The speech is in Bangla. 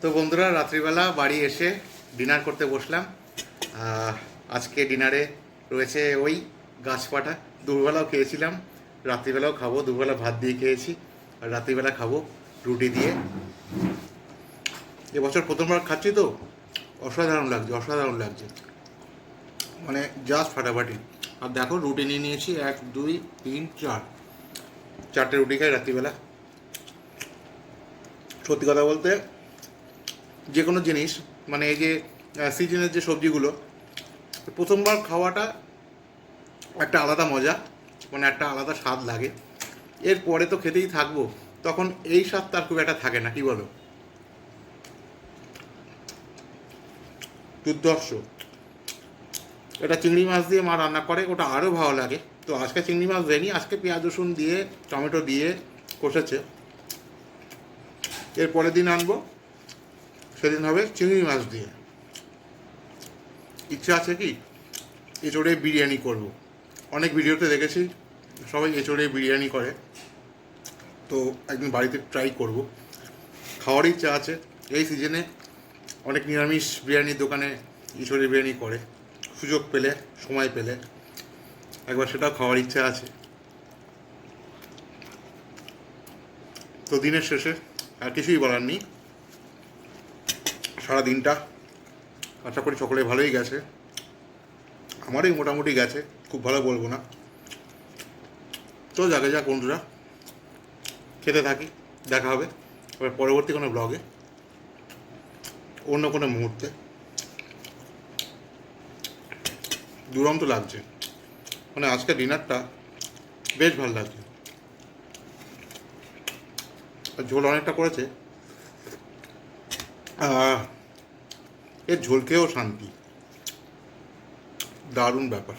তো বন্ধুরা, রাত্রিবেলা বাড়ি এসে ডিনার করতে বসলাম। আজকে ডিনারে রয়েছে ওই গাছপাটা। দুপুরবেলাও খেয়েছিলাম, রাত্রিবেলাও খাবো। দুপুরবেলা ভাত দিয়ে খেয়েছি, আর রাত্রিবেলা খাবো রুটি দিয়ে। এবছর প্রথমবার খাচ্ছি তো অসাধারণ লাগছে, অসাধারণ লাগছে, মানে জাস্ট ফাটাফাটি। আর দেখো, রুটি নিয়ে নিয়েছি 1 2 3 4 4টে রুটি খাই রাত্রিবেলা। সত্যি কথা বলতে, যে কোনো জিনিস, মানে এই যে সিজনের যে সবজিগুলো প্রথমবার খাওয়াটা একটা আলাদা মজা, মানে একটা আলাদা স্বাদ লাগে। এরপরে তো খেতেই থাকবো, তখন এই স্বাদ তার খুব একটা থাকে না, কি বলো? দুর্ধর্ষ। এটা চিংড়ি মাছ দিয়ে মা রান্না করে, ওটা আরও ভালো লাগে। তো আজকে চিংড়ি মাছ দেয়নি, আজকে পেঁয়াজ রসুন দিয়ে টমেটো দিয়ে কষেছে। এর পরের দিন আনবো, সেদিন হবে চিংড়ি মাছ দিয়ে। ইচ্ছা আছে কি এঁচোড়ে বিরিয়ানি করব। অনেক ভিডিওতে দেখেছি সবাই এঁচোড়ে বিরিয়ানি করে, তো একদিন বাড়িতে ট্রাই করব। খাওয়ার ইচ্ছা আছে। এই সিজনে অনেক নিরামিষ বিরিয়ানির দোকানে এঁচোড়ে বিরিয়ানি করে, সুযোগ পেলে, সময় পেলে একবার সেটাও খাওয়ার ইচ্ছা আছে। তো দিনের শেষে আর কিছুই বলার নেই। সারা দিনটা আশা করি সকলে ভালোই গেছে। আমারই মোটামুটি গেছে, খুব ভালো বলবো না। তো যাকে যাক বন্ধুরা, খেতে থাকি। দেখা হবে এবার পরবর্তী কোনো ব্লগে, অন্য কোনো মুহূর্তে। দুরন্ত লাগছে, মানে আজকে ডিনারটা বেশ ভালো লাগছে। আর ঝোল অনেকটা করেছে, এর ঝোল খেয়েও শান্তি, দারুণ ব্যাপার।